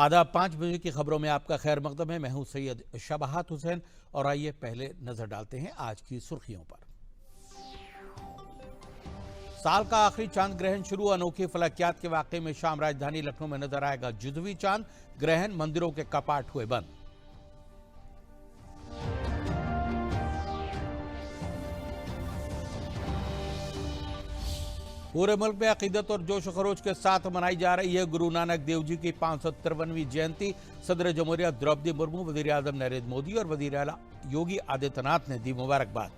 आदाब 5 बजे की खबरों में आपका खैर मकदम है। मैं हूं सैयद शबाहत हुसैन और आइए पहले नजर डालते हैं आज की सुर्खियों पर। साल का आखिरी चांद ग्रहण शुरू। अनोखी फलकियात के वाकये में शाम राजधानी लखनऊ में नजर आएगा जुजवी चांद ग्रहण। मंदिरों के कपाट हुए बंद। पूरे मुल्क में अकीदत और जोश खरोश के साथ मनाई जा रही है गुरु नानक देव जी की 553वीं जयंती। सदर जमहूरिया द्रौपदी मुर्मू, वजीर आजम नरेंद्र मोदी और वजीर आला योगी आदित्यनाथ ने दी मुबारकबाद।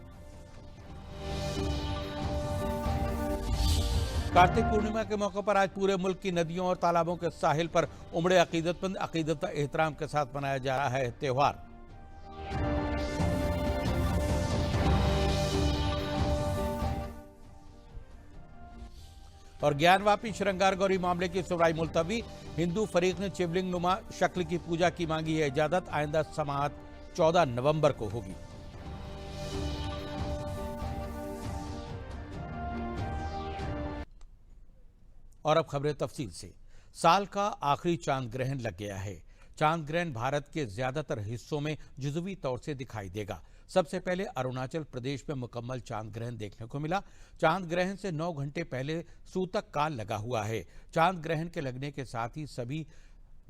कार्तिक पूर्णिमा के मौके पर आज पूरे मुल्क की नदियों और तालाबों के साहिल पर उमड़े अकीदतमंद। अकीदत का एहतराम के साथ मनाया जा रहा है त्योहार। और ज्ञानवापी श्रृंगार गौरी मामले की सुनवाई मुलतवी। हिंदू फरीक ने शिवलिंग नुमा शक्ल की पूजा की मांगी है इजाजत। आइंदा समाअत 14 नवंबर को होगी। और अब खबरें तफसील से। साल का आखिरी चांद ग्रहण लग गया है। चांद ग्रहण भारत के ज्यादातर हिस्सों में जुजवी तौर से दिखाई देगा। सबसे पहले अरुणाचल प्रदेश में मुकम्मल चांद ग्रहण देखने को मिला। चांद ग्रहण से 9 घंटे पहले सूतक काल लगा हुआ है। चांद ग्रहण के लगने के साथ ही सभी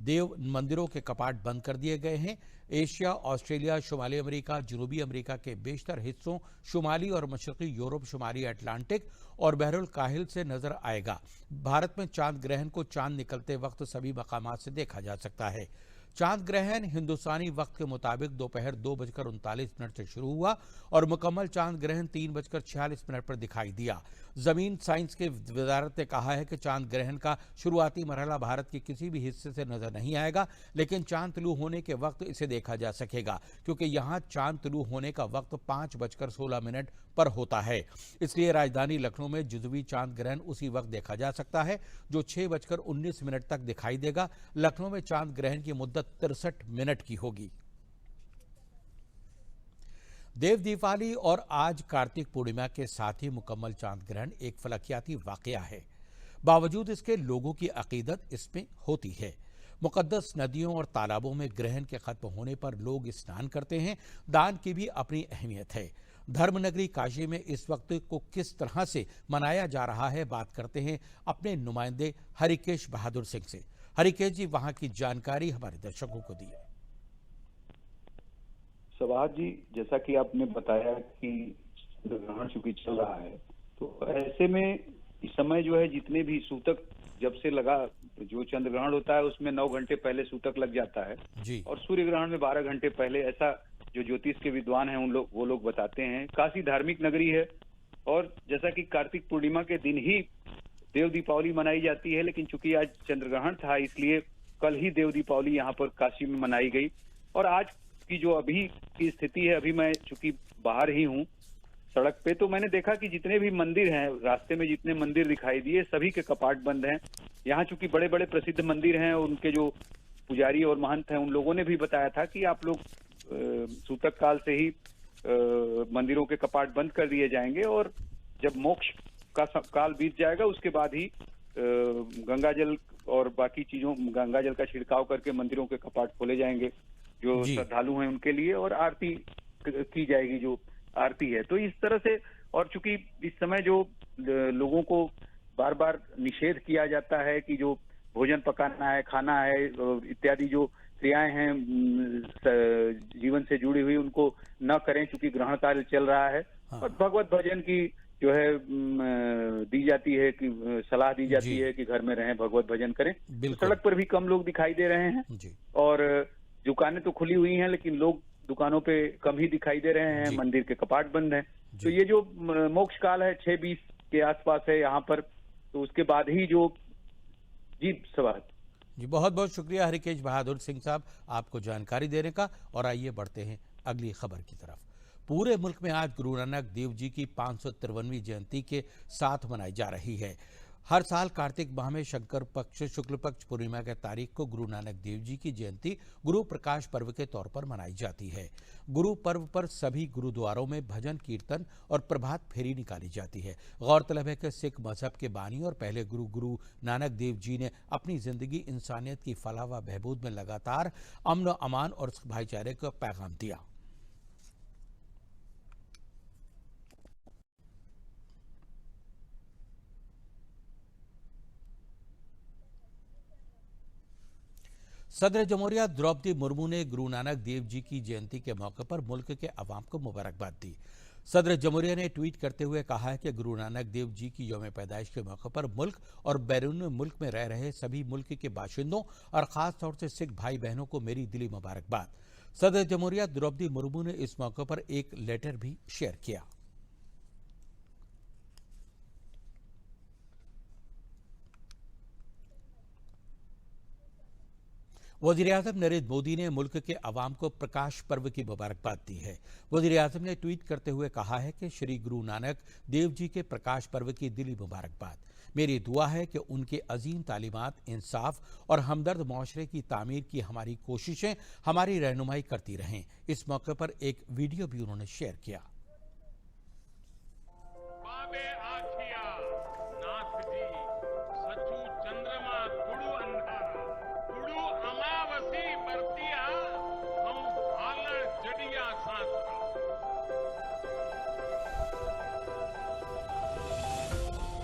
देव मंदिरों के कपाट बंद कर दिए गए हैं। एशिया, ऑस्ट्रेलिया, शुमाली अमेरिका, जनूबी अमेरिका के बेशतर हिस्सों, शुमाली और मशरकी यूरोप, शुमाली अटलांटिक और बहरुल काहिल से नजर आएगा। भारत में चांद ग्रहण को चांद निकलते वक्त सभी मकामात से देखा जा सकता है। चांद ग्रहण हिंदुस्तानी वक्त के मुताबिक दोपहर 2:39 से शुरू हुआ और मुकम्मल चांद ग्रहण 3:46 पर दिखाई दिया। जमीन साइंस के वजारत ने कहा है कि चांद ग्रहण का शुरुआती मरहला भारत के किसी भी हिस्से से नजर नहीं आएगा, लेकिन चांद तुलू होने के वक्त इसे देखा जा सकेगा, क्योंकि यहाँ चांद तुलू होने का वक्त 5:16 पर होता है। इसलिए राजधानी लखनऊ में जुजवी चांद ग्रहण उसी वक्त देखा जा सकता है जो 6:19 तक दिखाई देगा। लखनऊ में चांद ग्रहण की मुद्दत 63 मिनट की होगी। देव दीपावली और आज कार्तिक पूर्णिमा के साथ ही मुकम्मल चांद ग्रहण एक फलकियाती वाकया है। बावजूद इसके लोगों की अकीदत इसमें होती है। मुकद्दस नदियों और तालाबों में ग्रहण के खत्म होने पर लोग स्नान करते हैं। दान की भी अपनी अहमियत है। धर्मनगरी काशी में इस वक्त को किस तरह से मनाया जा रहा है, बात करते हैं अपने नुमाइंदे हरिकेश बहादुर सिंह से। हरिकेश जी, वहां की जानकारी हमारे दर्शकों को दी। सवाहत जी, जैसा कि आपने बताया कि ग्रहण चूंकि चल रहा है, तो ऐसे में इस समय जो है जितने भी सूतक जब से लगा, जो चंद्र ग्रहण होता है उसमें 9 घंटे पहले सूतक लग जाता है जी। और सूर्य ग्रहण में 12 घंटे पहले, ऐसा जो ज्योतिष के विद्वान हैं वो लोग बताते हैं। काशी धार्मिक नगरी है और जैसा कि कार्तिक पूर्णिमा के दिन ही देव दीपावली मनाई जाती है, लेकिन चूंकि आज चंद्र ग्रहण था इसलिए कल ही देव दीपावली यहाँ पर काशी में मनाई गई। और आज की जो अभी की स्थिति है, अभी मैं चूंकि बाहर ही हूँ सड़क पे, तो मैंने देखा कि जितने भी मंदिर हैं, रास्ते में जितने मंदिर दिखाई दिए सभी के कपाट बंद हैं। यहाँ चूंकि बड़े बड़े प्रसिद्ध मंदिर हैं, उनके जो पुजारी और महंत हैं उन लोगों ने भी बताया था कि आप लोग सूतक काल से ही मंदिरों के कपाट बंद कर दिए जाएंगे और जब मोक्ष का काल बीत जाएगा उसके बाद ही गंगा जल और बाकी चीजों, गंगा जल का छिड़काव करके मंदिरों के कपाट खोले जाएंगे जो श्रद्धालु हैं उनके लिए, और आरती की जाएगी जो आरती है। तो इस तरह से, और चूंकि इस समय जो लोगों को बार बार निषेध किया जाता है कि जो भोजन पकाना है, खाना है इत्यादि जो क्रियाएं हैं जीवन से जुड़ी हुई, उनको न करें चूंकि ग्रहण काल चल रहा है। और भगवत भजन की जो है दी जाती है कि सलाह दी जाती है कि घर में रहें, भगवत भजन करें। सड़क पर भी कम लोग दिखाई दे रहे हैं और दुकानें तो खुली हुई हैं लेकिन लोग दुकानों पे कम ही दिखाई दे रहे हैं। मंदिर के कपाट बंद हैं। तो ये जो मोक्ष काल है 6:20 के आसपास है यहाँ पर, तो उसके बाद ही जो सवाल जी। बहुत बहुत शुक्रिया हरिकेश बहादुर सिंह साहब, आपको जानकारी देने का। और आइए बढ़ते हैं अगली खबर की तरफ। पूरे मुल्क में आज गुरु नानक देव जी की 553वीं जयंती के साथ मनाई जा रही है। हर साल कार्तिक माह में शंकर पक्ष शुक्ल पक्ष पूर्णिमा के तारीख को गुरु नानक देव जी की जयंती गुरु प्रकाश पर्व के तौर पर मनाई जाती है। गुरु पर्व पर सभी गुरुद्वारों में भजन कीर्तन और प्रभात फेरी निकाली जाती है। गौरतलब है कि सिख मजहब के बानी और पहले गुरु गुरु नानक देव जी ने अपनी जिंदगी इंसानियत की फलाह व बहबूद में लगातार अमन अमान और भाईचारे का पैगाम दिया। सदर जमहूरिया द्रौपदी मुर्मू ने गुरु नानक देव जी की जयंती के मौके पर मुल्क के अवाम को मुबारकबाद दी। सदर जमहूरिया ने ट्वीट करते हुए कहा है कि गुरु नानक देव जी की यौम पैदाइश के मौके पर मुल्क और बैरून मुल्क में रह रहे सभी मुल्क के बाशिंदों और खास तौर से सिख भाई बहनों को मेरी दिली मुबारकबाद। सदर जमहूरिया द्रौपदी मुर्मू ने इस मौके पर एक लेटर भी शेयर किया। वज़ीर-ए-आज़म नरेंद्र मोदी ने मुल्क के अवाम को प्रकाश पर्व की मुबारकबाद दी है। वज़ीर-ए-आज़म ने ट्वीट करते हुए कहा है कि श्री गुरु नानक देव जी के प्रकाश पर्व की दिली मुबारकबाद। मेरी दुआ है कि उनके अजीम तालीमात, इंसाफ और हमदर्द माशरे की तामीर की हमारी कोशिशें हमारी रहनुमाई करती रहें। इस मौके पर एक वीडियो भी उन्होंने शेयर किया।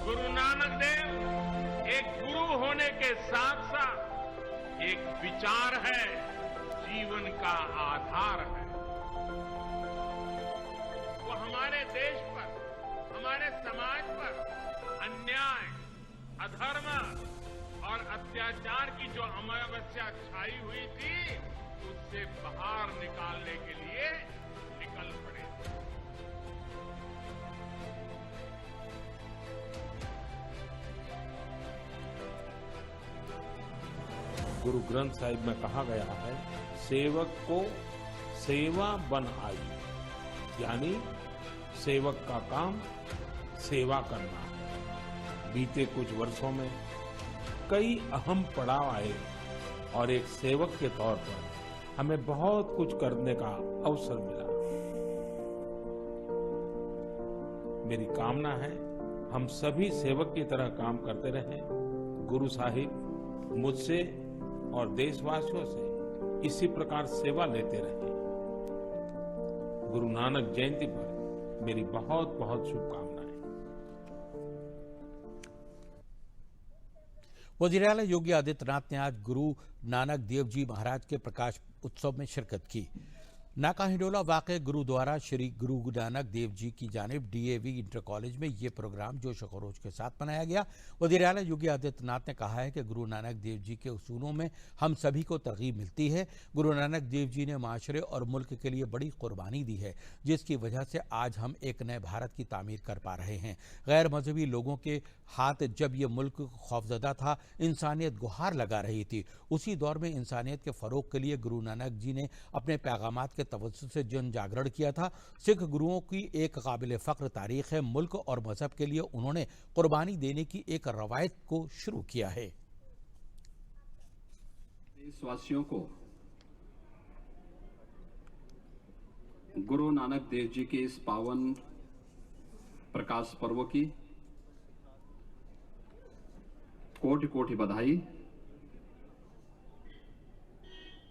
गुरु नानक देव एक गुरु होने के साथ साथ एक विचार है, जीवन का आधार है। वो हमारे देश पर, हमारे समाज पर अन्याय, अधर्म और अत्याचार की जो अमावस्या छाई हुई थी, उससे बाहर निकालने के लिए निकल पड़े। गुरु ग्रंथ साहिब में कहा गया है, सेवक को सेवा बन आई, यानी सेवक का काम सेवा करना है। बीते कुछ वर्षों में कई अहम पड़ाव आए और एक सेवक के तौर पर हमें बहुत कुछ करने का अवसर मिला। मेरी कामना है हम सभी सेवक की तरह काम करते रहें। गुरु साहिब मुझसे और देशवासियों से इसी प्रकार सेवा लेते रहे। गुरु नानक जयंती पर मेरी बहुत बहुत शुभकामनाएं। वज़ीर-ए-आला योगी आदित्यनाथ ने आज गुरु नानक देव जी महाराज के प्रकाश उत्सव में शिरकत की। नाका हिंडोला वाक़े गुरुद्वारा श्री गुरु नानक देव जी की जानिब DAV इंटर कॉलेज में ये प्रोग्राम जोश खरोश के साथ मनाया गया। वज़ीर-ए-आला योगी आदित्यनाथ ने कहा है कि गुरु नानक देव जी के उसूलों में हम सभी को तरगीब मिलती है। गुरु नानक देव जी ने माशरे और मुल्क के लिए बड़ी कुर्बानी दी है, जिसकी वजह से आज हम एक नए भारत की तामीर कर पा रहे हैं। गैर मजहबी लोगों के हाथ जब ये मुल्क खौफजदा था, इंसानियत गुहार लगा रही थी, उसी दौर में इंसानियत के फ़रोग के लिए गुरु नानक जी ने अपने पैगामात के तवज्जुह से जन जागरण किया था। सिख गुरुओं की एक काबिल फ़ख्र तारीख है। मुल्क और मजहब के लिए उन्होंने कुर्बानी देने की एक रवायत को शुरू किया है। देशवासियों को गुरु नानक देव जी के इस पावन प्रकाश पर्व की कोटि कोटि बधाई।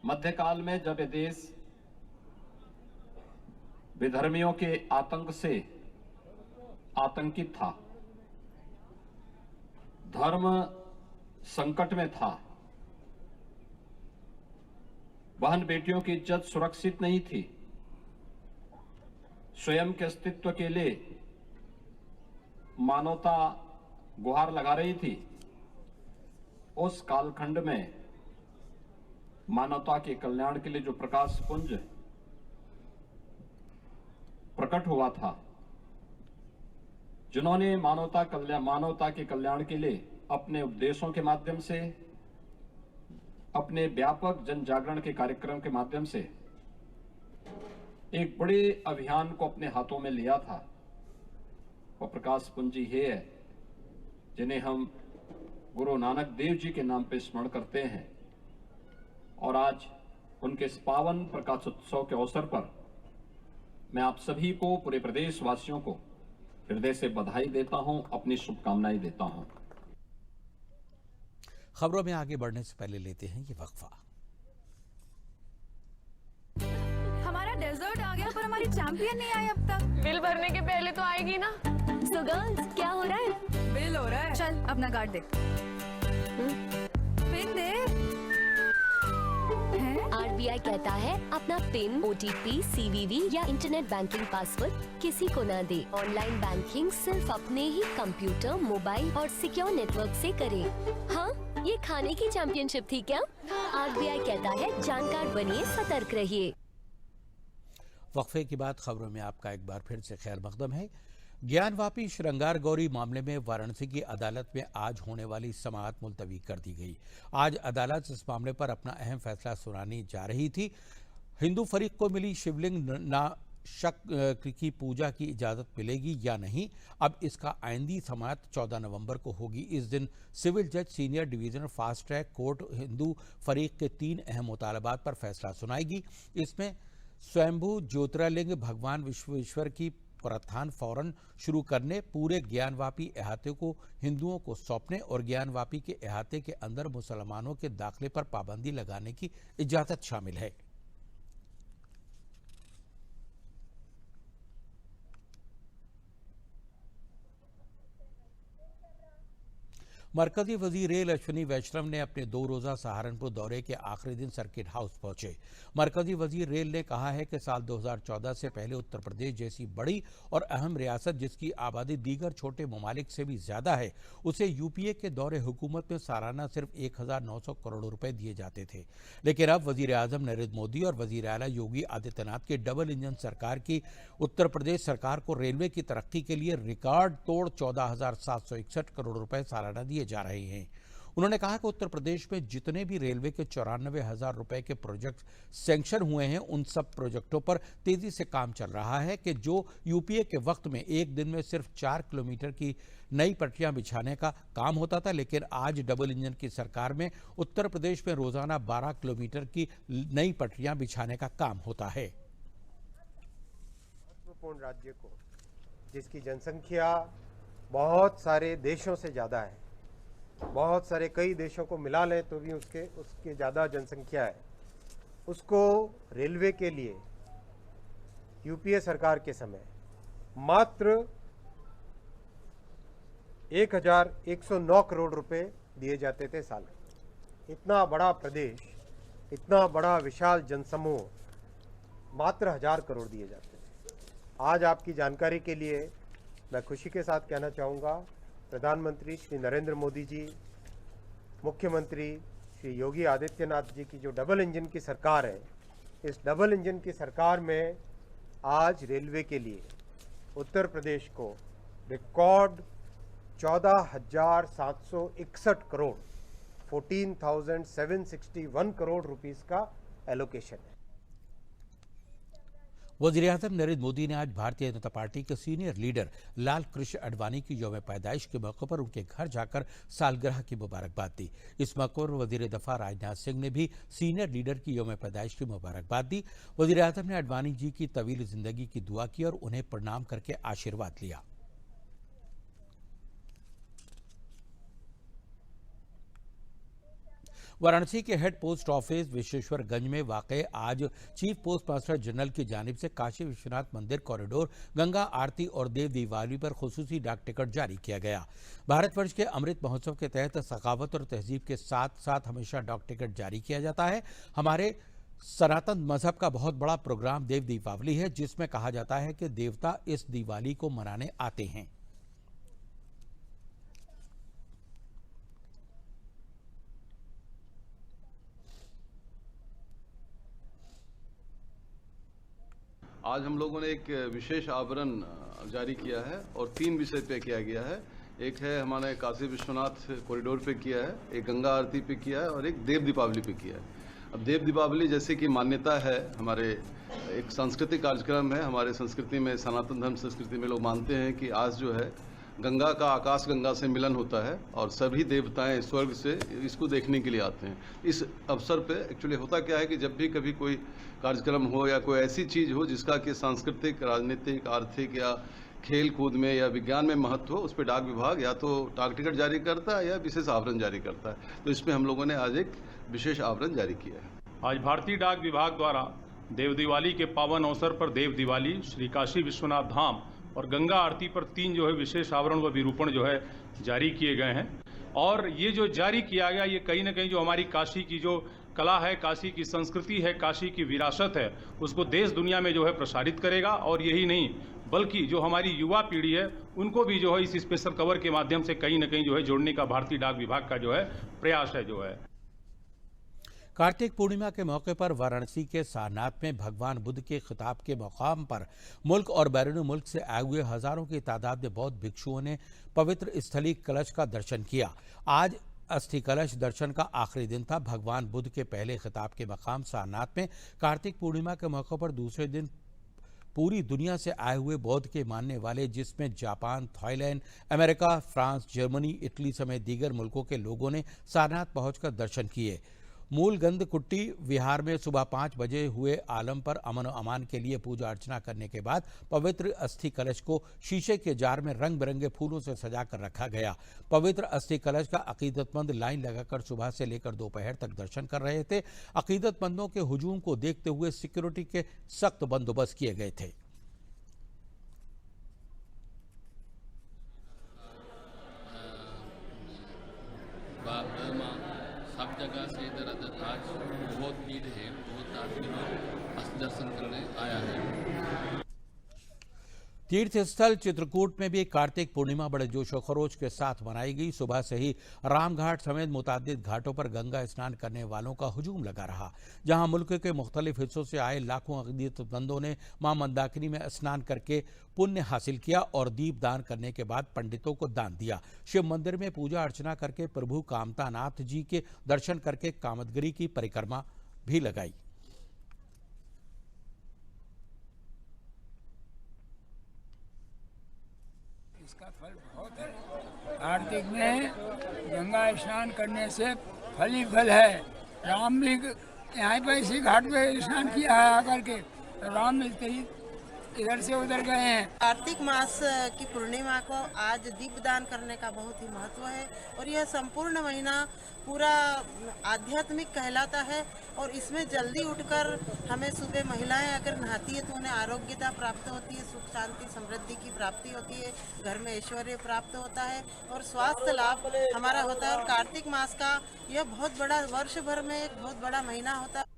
मध्यकाल में जब ये देश विधर्मियों के आतंक से आतंकित था, धर्म संकट में था, बहन बेटियों की इज्जत सुरक्षित नहीं थी, स्वयं के अस्तित्व के लिए मानवता गुहार लगा रही थी, उस कालखंड में मानवता के कल्याण के लिए जो प्रकाश पुंज प्रकट हुआ था, जिन्होंने मानवता के कल्याण के लिए अपने उपदेशों के माध्यम से, अपने व्यापक जन जागरण के कार्यक्रम के माध्यम से एक बड़े अभियान को अपने हाथों में लिया था, वो प्रकाश पुंज ही है जिन्हें हम गुरु नानक देव जी के नाम पे स्मरण करते हैं, और आज उनके इस पावन प्रकाशोत्सव के अवसर पर मैं आप सभी को, पूरे प्रदेश वासियों को हृदय से बधाई देता हूं, अपनी शुभकामनाएं देता हूं। खबरों में आगे बढ़ने से पहले लेते हैं ये वक्फा। हमारा डेजर्ट आ गया पर हमारी चैंपियन नहीं आई अब तक। बिल भरने के पहले तो आएगी ना। सो गर्ल्स, क्या हो रहा है? बिल हो रहा है। चल अपना कार्ड दे। पिन दे। आरबीआई कहता है अपना पिन, ओटीपी, सीवीवी या इंटरनेट बैंकिंग पासवर्ड किसी को ना दे। ऑनलाइन बैंकिंग सिर्फ अपने ही कंप्यूटर, मोबाइल और सिक्योर नेटवर्क से करें। हाँ, ये खाने की चैंपियनशिप थी क्या? आरबीआई कहता है जानकार बनिए, सतर्क रहिए। वक्फे के बाद खबरों में आपका एक बार फिर से खैर मकदम है। ज्ञानवापी श्रृंगार गौरी मामले में वाराणसी की अदालत में आज होने वाली समाअत मुलतवी कर दी गई। आज अदालत इस मामले पर अपना अहम फैसला सुनाने जा रही थी। हिंदू फरीक को मिली शिवलिंग शक की पूजा की इजाज़त मिलेगी या नहीं, अब इसका आइंदी समाअत 14 नवंबर को होगी। इस दिन सिविल जज senior division fast track court Hindu फरीक के 3 अहम मुतालबात पर फैसला सुनाएगी। इसमें स्वयंभू ज्योतिर्लिंग भगवान विश्वेश्वर की प्रस्थान फौरन शुरू करने, पूरे ज्ञानवापी अहाते को हिंदुओं को सौंपने और ज्ञानवापी के अहाते के अंदर मुसलमानों के दाखिले पर पाबंदी लगाने की इजाज़त शामिल है। मरकजी वजीर रेल अश्विनी वैष्णव ने अपने 2 रोज़ा सहारनपुर दौरे के आखिरी दिन सर्किट हाउस पहुंचे। मरकजी वजीर रेल ने कहा है कि साल 2014 से पहले उत्तर प्रदेश जैसी बड़ी और अहम रियासत जिसकी आबादी दीगर छोटे ममालिक से भी ज्यादा है, उसे यूपीए के दौरे हुकूमत में सालाना सिर्फ 1900 करोड़ रुपए दिए जाते थे। लेकिन अब वजीर आजम नरेंद्र मोदी और वजीर आला योगी आदित्यनाथ की डबल इंजन सरकार की उत्तर प्रदेश सरकार को रेलवे की तरक्की के लिए रिकॉर्ड तोड़ 14,761 करोड़ रुपए सालाना दिए जा रहे हैं। उन्होंने कहा कि उत्तर प्रदेश में जितने भी रेलवे के 94,000 रुपए के प्रोजेक्ट सैंक्शन हुए हैं, उन सब प्रोजेक्टों पर तेजी से काम चल रहा है कि जो यूपीए के वक्त में एक दिन में सिर्फ 4 किलोमीटर की नई पटरियां बिछाने का काम होता था, लेकिन आज डबल इंजन की सरकार में उत्तर प्रदेश में रोजाना 12 किलोमीटर की नई पटरियां बिछाने का काम होता है। महत्वपूर्ण राज्य को, जिसकी जनसंख्या बहुत सारे देशों से ज़्यादा है, बहुत सारे कई देशों को मिला लें तो भी उसके ज़्यादा जनसंख्या है, उसको रेलवे के लिए यूपीए सरकार के समय मात्र 1,109 करोड़ रुपए दिए जाते थे साल में। इतना बड़ा प्रदेश, इतना बड़ा विशाल जनसमूह, मात्र 1,000 करोड़ दिए जाते थे। आज आपकी जानकारी के लिए मैं खुशी के साथ कहना चाहूँगा, प्रधानमंत्री श्री नरेंद्र मोदी जी, मुख्यमंत्री श्री योगी आदित्यनाथ जी की जो डबल इंजन की सरकार है, इस डबल इंजन की सरकार में आज रेलवे के लिए उत्तर प्रदेश को रिकॉर्ड 14,761 करोड़ 14,761 करोड़ रुपीस का एलोकेशन है। वज़ीर-ए-आज़म नरेंद्र मोदी ने आज भारतीय जनता पार्टी के सीनियर लीडर लाल कृष्ण आडवाणी की यौम पैदाइश के मौके पर उनके घर जाकर सालगिरह की मुबारकबाद दी। इस मौके पर वज़ीर दफ़ा राजनाथ सिंह ने भी सीनियर लीडर की यौम पैदाइश की मुबारकबाद दी। वज़ीर-ए-आज़म ने आडवाणी जी की तवील जिंदगी की दुआ की और उन्हें प्रणाम करके आशीर्वाद लिया। वाराणसी के हेड पोस्ट ऑफिस विश्वेश्वरगंज में वाक़े आज चीफ पोस्ट मास्टर जनरल की जानिब से काशी विश्वनाथ मंदिर कॉरिडोर, गंगा आरती और देव दीपावली पर खुसूसी डाक टिकट जारी किया गया। भारतवर्ष के अमृत महोत्सव के तहत सखावत और तहजीब के साथ साथ हमेशा डाक टिकट जारी किया जाता है। हमारे सनातन मजहब का बहुत बड़ा प्रोग्राम देव दीपावली है, जिसमें कहा जाता है कि देवता इस दिवाली को मनाने आते हैं। आज हम लोगों ने एक विशेष आवरण जारी किया है और 3 विषय पे किया गया है। एक है हमारे काशी विश्वनाथ कॉरिडोर पे किया है, एक गंगा आरती पे किया है और एक देव दीपावली पे किया है। अब देव दीपावली जैसे कि मान्यता है, हमारे एक सांस्कृतिक कार्यक्रम है। हमारे संस्कृति में, सनातन धर्म संस्कृति में लोग मानते हैं कि आज जो है गंगा का आकाश गंगा से मिलन होता है और सभी देवताएं स्वर्ग से इसको देखने के लिए आते हैं। इस अवसर पे एक्चुअली होता क्या है कि जब भी कभी कोई कार्यक्रम हो या कोई ऐसी चीज़ हो जिसका कि सांस्कृतिक, राजनीतिक, आर्थिक या खेल कूद में या विज्ञान में महत्व हो, उस पर डाक विभाग या तो डाक टिकट जारी करता है या विशेष आवरण जारी करता है। तो इसमें हम लोगों ने आज एक विशेष आवरण जारी किया है। आज भारतीय डाक विभाग द्वारा देव दिवाली के पावन अवसर पर देव दिवाली, श्री काशी विश्वनाथ धाम और गंगा आरती पर 3 जो है विशेष आवरण व विरूपण जो है जारी किए गए हैं। और ये जो जारी किया गया, ये कहीं ना कहीं जो हमारी काशी की जो कला है, काशी की संस्कृति है, काशी की विरासत है, उसको देश दुनिया में जो है प्रसारित करेगा। और यही नहीं बल्कि जो हमारी युवा पीढ़ी है उनको भी जो है इस स्पेशल कवर के माध्यम से कहीं ना कहीं जो है जोड़ने का भारतीय डाक विभाग का जो है प्रयास है जो है। कार्तिक पूर्णिमा के मौके पर वाराणसी के सारनाथ में भगवान बुद्ध के खिताब के मकाम पर मुल्क और बैरून मुल्क से आए हुए हजारों की तादाद में बौद्ध भिक्षुओं ने पवित्र स्थली कलश का दर्शन किया। आज अस्थि कलश दर्शन का आखिरी दिन था। भगवान बुद्ध के पहले खिताब के मकाम सारनाथ में कार्तिक पूर्णिमा के मौके पर दूसरे दिन पूरी दुनिया से आए हुए बौद्ध के मानने वाले, जिसमें Japan, Thailand, America, France, Germany, Italy समेत दीगर मुल्कों के लोगों ने सारनाथ पहुंचकर दर्शन किए। मूल गंधकुट्टी विहार में सुबह 5 बजे हुए आलम पर अमन और अमान के लिए पूजा अर्चना करने के बाद पवित्र अस्थि कलश को शीशे के जार में रंग बिरंगे फूलों से सजाकर रखा गया। पवित्र अस्थि कलश का अकीदतमंद लाइन लगाकर सुबह से लेकर दोपहर तक दर्शन कर रहे थे। अकीदतमंदों के हुजूम को देखते हुए सिक्योरिटी के सख्त बंदोबस्त किए गए थे। सब जगह से इधर आज बहुत भीड़ है, बहुत आदमी लोग अस्थि दर्शन करने आया है। तीर्थ स्थल चित्रकूट में भी कार्तिक पूर्णिमा बड़े जोशो खरोश के साथ मनाई गई। सुबह से ही रामघाट समेत मुतादिद घाटों पर गंगा स्नान करने वालों का हुजूम लगा रहा, जहां मुल्क के मुख्तलिफ हिस्सों से आए लाखों अकीदतमंदों ने मां मंदाकिनी में स्नान करके पुण्य हासिल किया और दीप दान करने के बाद पंडितों को दान दिया। शिव मंदिर में पूजा अर्चना करके प्रभु कामतानाथ जी के दर्शन करके कामदगिरी की परिक्रमा भी लगाई। इसका फल बहुत है। कार्तिक में गंगा स्नान करने से फल ही फल है। राम भी यहाँ पर इसी घाट पे स्नान किया है आकर के, राम मिलते ही इधर से उधर गए हैं। कार्तिक मास की पूर्णिमा को आज दीपदान करने का बहुत ही महत्व है और यह संपूर्ण महीना पूरा आध्यात्मिक कहलाता है। और इसमें जल्दी उठकर हमें सुबह महिलाएं अगर नहाती है तो उन्हें आरोग्यता प्राप्त होती है, सुख शांति समृद्धि की प्राप्ति होती है, घर में ऐश्वर्य प्राप्त होता है और स्वास्थ्य लाभ हमारा होता है। और कार्तिक मास का यह बहुत बड़ा, वर्ष भर में एक बहुत बड़ा महीना होता है।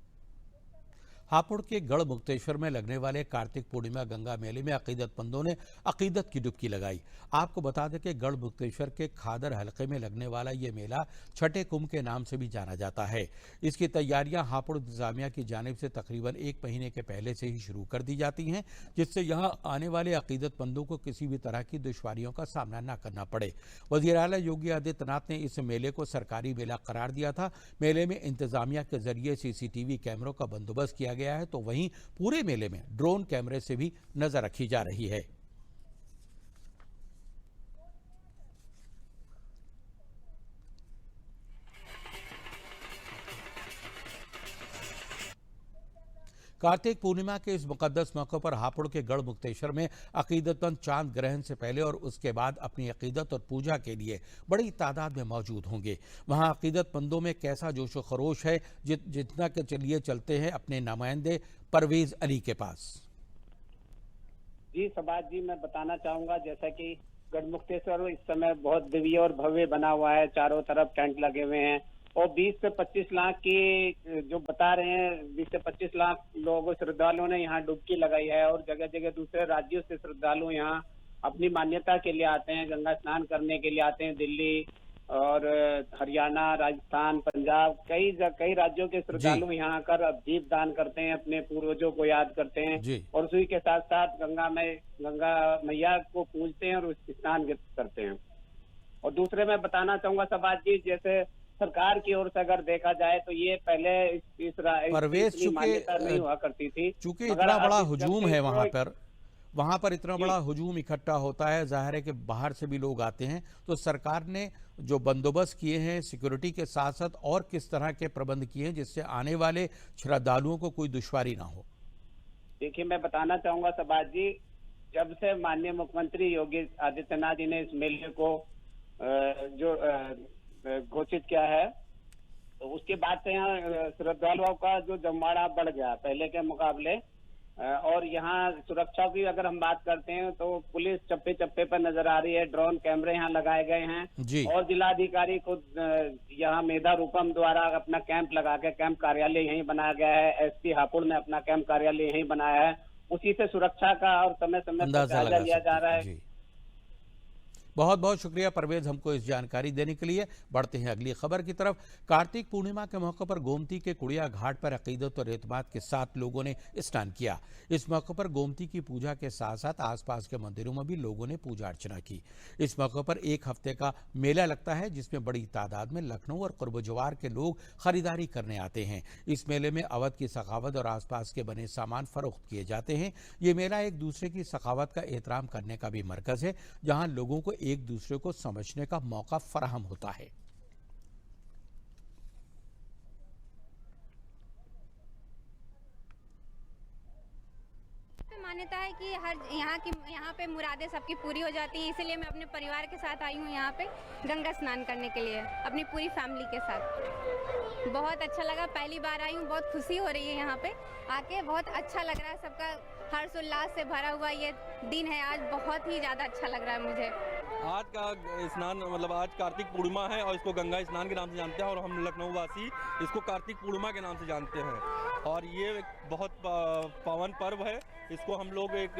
हापुड़ के गढ़ मुक्तेश्वर में लगने वाले कार्तिक पूर्णिमा गंगा मेले में अकीदतमंदों ने अकीदत की डुबकी लगाई। आपको बता दें कि गढ़ मुक्तेश्वर के खादर हलके में लगने वाला ये मेला छठे कुंभ के नाम से भी जाना जाता है। इसकी तैयारियां हापुड़ इंतजामिया की जानिब से तकरीबन 1 महीने के पहले से ही शुरू कर दी जाती हैं, जिससे यहाँ आने वाले अकीदतमंदों को किसी भी तरह की दुश्वारियों का सामना न करना पड़े। वज़ीर आला योगी आदित्यनाथ ने इस मेले को सरकारी मेला करार दिया था। मेले में इंतजामिया के जरिए CCTV कैमरों का बंदोबस्त किया गया है, तो वहीं पूरे मेले में ड्रोन कैमरे से भी नजर रखी जा रही है। कार्तिक पूर्णिमा के इस मुकद्दस मौके पर हापुड़ के गढ़ मुक्तेश्वर में अकीदतमंद चांद ग्रहण से पहले और उसके बाद अपनी अकीदत और पूजा के लिए बड़ी तादाद में मौजूद होंगे। वहां अकीदतमंदों में कैसा जोशो खरोश है, जितना के चलिए चलते हैं अपने नुमाइंदे परवेज अली के पास। जी सबाज जी, मैं बताना चाहूंगा जैसा कि गढ़ मुक्तेश्वर इस समय बहुत दिव्य और भव्य बना हुआ है, चारों तरफ टेंट लगे हुए हैं और 20 से 25 लाख की जो बता रहे हैं 20 से 25 लाख लोगों श्रद्धालुओं ने यहाँ डुबकी लगाई है और जगह जगह दूसरे राज्यों से श्रद्धालु यहाँ अपनी मान्यता के लिए आते हैं, गंगा स्नान करने के लिए आते हैं। दिल्ली और हरियाणा, राजस्थान, पंजाब, कई राज्यों के श्रद्धालु यहाँ आकर दीप दान करते हैं, अपने पूर्वजों को याद करते हैं और उसी के साथ साथ गंगा मैया को पूजते हैं और स्नान करते हैं। और दूसरे मैं बताना चाहूंगा सबाज जी, जैसे सरकार की ओर से अगर देखा जाए तो ये पहले इस मान्यता नहीं हुआ करती थी। चूंकि इतना बड़ा हुजूम है वहां पर, वहां पर इतना बड़ा हुजूम इकट्ठा होता है, जाहिर है कि बाहर से भी लोग आते हैं, तो सरकार ने जो बंदोबस्त किए हैं सिक्योरिटी के साथ साथ और किस तरह के प्रबंध किए हैं जिससे आने वाले श्रद्धालुओं को कोई दुश्वारी ना हो? देखिए, मैं बताना चाहूंगा सबाज जी, जब से माननीय मुख्यमंत्री योगी आदित्यनाथ जी ने इस मेले को जो घोषित किया है, तो उसके बाद से यहाँ श्रद्धालुओं का जो जमावड़ा बढ़ गया पहले के मुकाबले। और यहाँ सुरक्षा की अगर हम बात करते हैं तो पुलिस चप्पे चप्पे पर नजर आ रही है, ड्रोन कैमरे यहाँ लगाए गए हैं और जिलाधिकारी खुद यहाँ मेधा रूपम द्वारा अपना कैंप लगा के कैंप कार्यालय यहीं बनाया गया है। एसपी हापुड़ ने अपना कैंप कार्यालय यहीं बनाया है, उसी से सुरक्षा का और समय समय पर जायजा लिया जा रहा है। बहुत बहुत शुक्रिया परवेज हमको इस जानकारी देने के लिए। बढ़ते हैं अगली खबर की तरफ। कार्तिक पूर्णिमा के मौके पर गोमती के कुड़िया घाट पर अकीदत और एतमाद के साथ लोगों ने स्नान किया। इस मौके पर गोमती की पूजा के साथ साथ आसपास के मंदिरों में भी लोगों ने पूजा अर्चना की। इस मौके पर एक हफ्ते का मेला लगता है जिसमें बड़ी तादाद में लखनऊ और कुर्बजवार के लोग खरीदारी करने आते हैं। इस मेले में अवध की सखावत और आसपास के बने सामान फरोख्त किए जाते हैं। ये मेला एक दूसरे की सखावत का एहतराम करने का भी मरकज है, जहाँ लोगों को एक दूसरे को समझने का मौका फराहम होता है। मान्यता है कि यहाँ पे मुरादें सबकी पूरी हो जाती हैं, इसीलिए मैं अपने परिवार के साथ आई हूँ यहाँ पे गंगा स्नान करने के लिए, अपनी पूरी फैमिली के साथ। बहुत अच्छा लगा, पहली बार आई हूँ, बहुत खुशी हो रही है यहाँ पे आके, बहुत अच्छा लग रहा है। सबका हर्ष उल्लास से भरा हुआ ये दिन है आज, बहुत ही ज़्यादा अच्छा लग रहा है मुझे। आज का स्नान मतलब आज कार्तिक पूर्णिमा है और इसको गंगा स्नान के नाम से जानते हैं और हम लखनऊ वासी इसको कार्तिक पूर्णिमा के नाम से जानते हैं। और ये एक बहुत पावन पर्व है, इसको हम लोग एक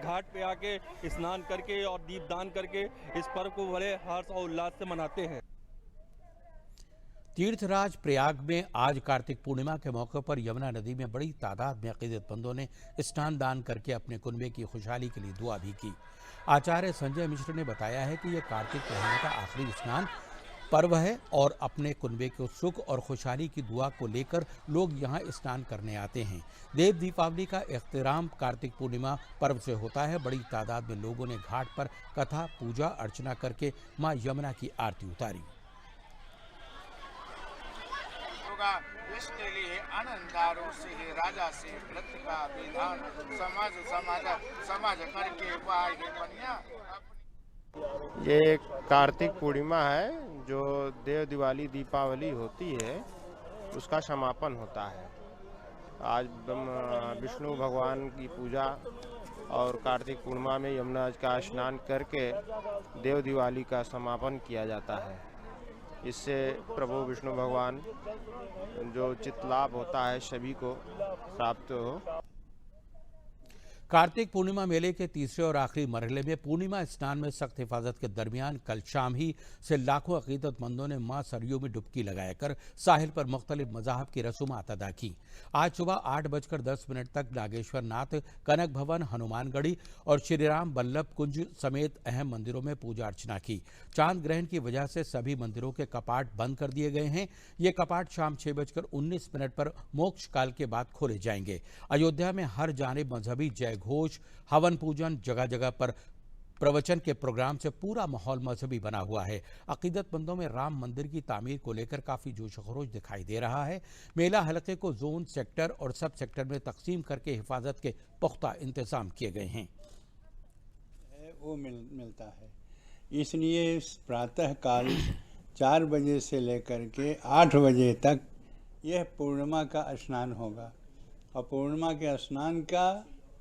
घाट पे आके स्नान करके और दीपदान करके इस पर्व को बड़े हर्ष और उल्लास से मनाते हैं। तीर्थराज प्रयाग में आज कार्तिक पूर्णिमा के मौके पर यमुना नदी में बड़ी तादाद में अकीदतमंदों ने स्नान दान करके अपने कुनबे की खुशहाली के लिए दुआ भी की। आचार्य संजय मिश्र ने बताया है कि यह कार्तिक महीने का आखिरी स्नान पर्व है और अपने कुनबे को सुख और खुशहाली की दुआ को लेकर लोग यहाँ स्नान करने आते हैं। देव दीपावली का एहतराम कार्तिक पूर्णिमा पर्व से होता है। बड़ी तादाद में लोगों ने घाट पर कथा पूजा अर्चना करके मां यमुना की आरती उतारी। इसके लिए आनंदारों से ही राजा से व्रत का विधान समाज करके बनिया। ये कार्तिक पूर्णिमा है, जो देव दिवाली दीपावली होती है उसका समापन होता है। आज विष्णु भगवान की पूजा और कार्तिक पूर्णिमा में यमुना का स्नान करके देव दिवाली का समापन किया जाता है। इससे प्रभु विष्णु भगवान जो चित्त लाभ होता है सभी को प्राप्त हो। कार्तिक पूर्णिमा मेले के तीसरे और आखिरी मरहले में पूर्णिमा स्नान में सख्त हिफाजत के दरमियान कल शाम ही से लाखों अकीदतमंदों ने मां सरयू में डुबकी लगाकर साहिल पर मुख्तलिफ मज़ाहब की रसूमात अदा की। आज सुबह 8:10 तक नागेश्वर नाथ, कनक भवन, हनुमानगढ़ी और श्रीराम बल्लभ कुंज समेत अहम मंदिरों में पूजा अर्चना की। चांद ग्रहण की वजह से सभी मंदिरों के कपाट बंद कर दिए गए हैं। ये कपाट शाम 6:19 पर मोक्ष काल के बाद खोले जाएंगे। अयोध्या में हर जानिब मजहबी जय घोष, हवन पूजन, जगह जगह पर प्रवचन के प्रोग्राम से पूरा माहौल मजहबी बना हुआ है। अकीदतमंदों में राम मंदिर की तामीर को लेकर काफी जोश खरोश दिखाई दे रहा है। मेला हलके को जोन, सेक्टर और सब सेक्टर में तकसीम करके हिफाजत के पुख्ता इंतजाम किए गए हैं। वो मिलता है, इसलिए प्रातः काल 4 बजे से लेकर के 8 बजे तक यह पूर्णिमा का स्नान होगा और पूर्णिमा के स्नान का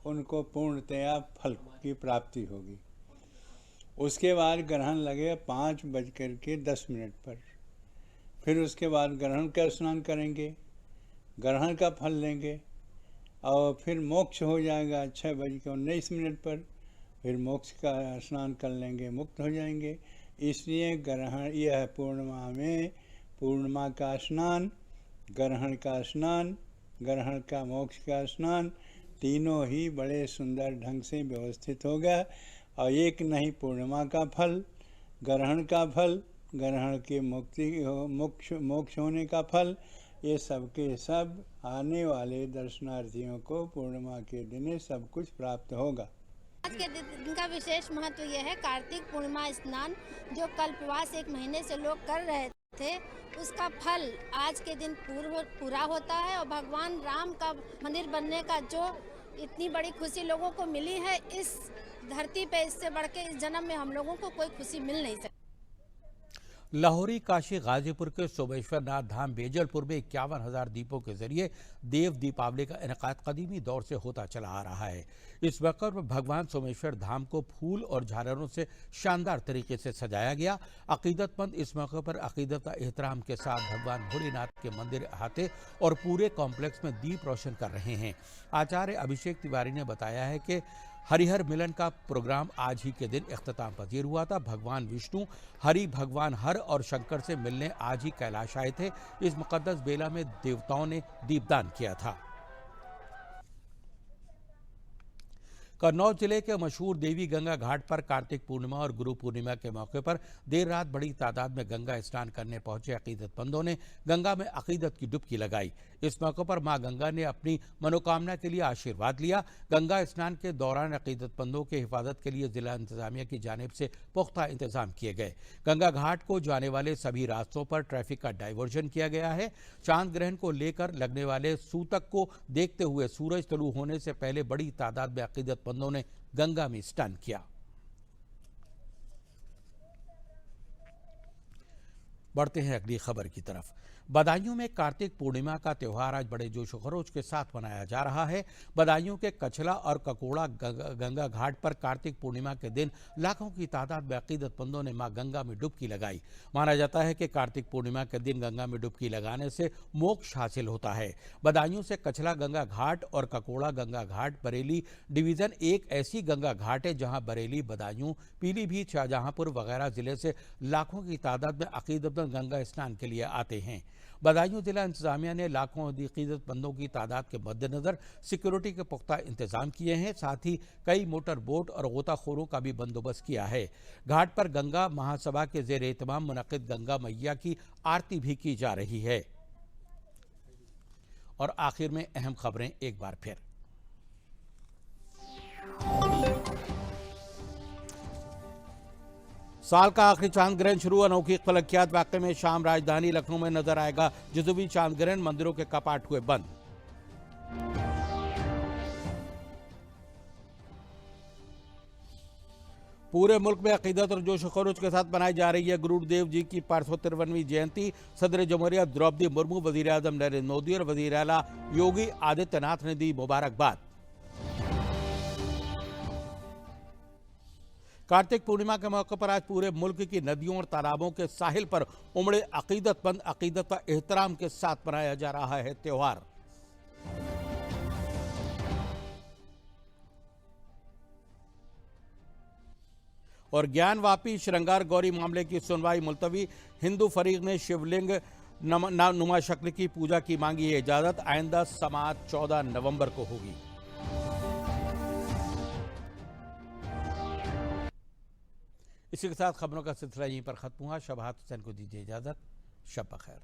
उनको पूर्णतया फल की प्राप्ति होगी। उसके बाद ग्रहण लगेगा 5:10 पर। फिर उसके बाद ग्रहण का स्नान करेंगे, ग्रहण का फल लेंगे और फिर मोक्ष हो जाएगा 6:19 पर। फिर मोक्ष का स्नान कर लेंगे, मुक्त हो जाएंगे। इसलिए ग्रहण, यह पूर्णिमा में पूर्णिमा का स्नान, ग्रहण का स्नान, ग्रहण का मोक्ष का स्नान तीनों ही बड़े सुंदर ढंग से व्यवस्थित हो गया। और एक नहीं, पूर्णिमा का फल, ग्रहण का फल, ग्रहण के मोक्ष होने का फल, ये सब के सब आने वाले दर्शनार्थियों को पूर्णिमा के दिन सब कुछ प्राप्त होगा। आज के दिन का विशेष महत्व यह है, कार्तिक पूर्णिमा स्नान जो कल्पवास 1 महीने से लोग कर रहे थे, उसका फल आज के दिन पूरा होता है। और भगवान राम का मंदिर बनने का जो इतनी बड़ी खुशी लोगों को मिली है, इस धरती पे इससे बढ़ के इस जन्म में हम लोगों को कोई खुशी मिल नहीं सकती। लाहौरी काशी गाजीपुर के सोमेश्वर नाथ धाम बेजलपुर में 51,000 दीपों के जरिए देव दीपावली का इनेकाद कदीमी दौर से होता चला आ रहा है। इस मौके पर भगवान सोमेश्वर धाम को फूल और झालरों से शानदार तरीके से सजाया गया। अकीदतमंद इस मौके पर अकीदत एहतराम के साथ भगवान भोलेनाथ के मंदिर आते और पूरे कॉम्प्लेक्स में दीप रोशन कर रहे हैं। आचार्य अभिषेक तिवारी ने बताया है कि हरिहर मिलन का प्रोग्राम आज ही के दिन इख्तिताम पजीर हुआ था। भगवान विष्णु हरि भगवान हर और शंकर से मिलने आज ही कैलाश आए थे। इस मुकद्दस बेला में देवताओं ने दीपदान किया था। कन्नौज जिले के मशहूर देवी गंगा घाट पर कार्तिक पूर्णिमा और गुरु पूर्णिमा के मौके पर देर रात बड़ी तादाद में गंगा स्नान करने पहुंचे अकीदतमंदों ने गंगा में अकीदत की डुबकी लगाई। इस मौके पर मां गंगा ने अपनी मनोकामना के लिए आशीर्वाद लिया। गंगा स्नान के दौरान अकीदतमंदों के हिफाजत के लिए जिला इंतजामिया की जानिब से पुख्ता इंतजाम किए गए। गंगा घाट को जाने वाले सभी रास्तों पर ट्रैफिक का डायवर्जन किया गया है। चांद ग्रहण को लेकर लगने वाले सूतक को देखते हुए सूरज तुलू होने से पहले बड़ी तादाद में अकीदतमंदों ने गंगा में स्नान किया। बढ़ते हैं अगली खबर की तरफ। बदायूं में कार्तिक पूर्णिमा का त्यौहार आज बड़े जोश खरोश के साथ मनाया जा रहा है। बदायूं के कछला और ककोड़ा गंगा घाट पर कार्तिक पूर्णिमा के दिन लाखों की तादाद में अकीदतमंदों ने मां गंगा में डुबकी लगाई। माना जाता है कि कार्तिक पूर्णिमा के दिन गंगा में डुबकी लगाने से मोक्ष हासिल होता है। बदायूं से कछला गंगा घाट और ककोड़ा गंगा घाट बरेली डिवीजन एक ऐसी गंगा घाट है जहां बरेली, बदायूं, पीलीभीत, शाहजहांपुर वगैरह जिले से लाखों की तादाद में अकीदतमंद गंगा स्नान के लिए आते हैं। बदायूं जिला इंतजामिया ने लाखों अकीदतमंदों की तादाद के मद्देनजर सिक्योरिटी के पुख्ता इंतजाम किए हैं। साथ ही कई मोटर बोट और गोताखोरों का भी बंदोबस्त किया है। घाट पर गंगा महासभा के जेर एहतमाम मुनक्किद गंगा मैया की आरती भी की जा रही है। और आखिर में अहम खबरें एक बार फिर। साल का आखिरी चांद ग्रहण शुरू। अनोखी फलकियात वाकई में शाम राजधानी लखनऊ में नजर आएगा जुज़वी चांद ग्रहण। मंदिरों के कपाट हुए बंद। पूरे मुल्क में अकीदत और जोश खरोश के साथ मनाई जा रही है गुरुदेव जी की 553वीं जयंती। सदर जमहूरिया द्रौपदी मुर्मू, वजीर आजम नरेंद्र मोदी और वजीर आला योगी आदित्यनाथ ने दी मुबारकबाद। कार्तिक पूर्णिमा के मौके पर आज पूरे मुल्क की नदियों और तालाबों के साहिल पर उमड़े अकीदतमंद अकीदत व एहतराम के साथ मनाया जा रहा है त्योहार। और ज्ञानवापी श्रृंगार गौरी मामले की सुनवाई मुलतवी। हिंदू फरीक ने शिवलिंग नुमा शक्ल की पूजा की मांगी है इजाजत। आइंदा समाअत 14 नवंबर को होगी। इसी के साथ खबरों का सिलसिला यहीं पर खत्म हुआ। शबाहत हुसैन को दीजिए इजाजत। शब बखैर।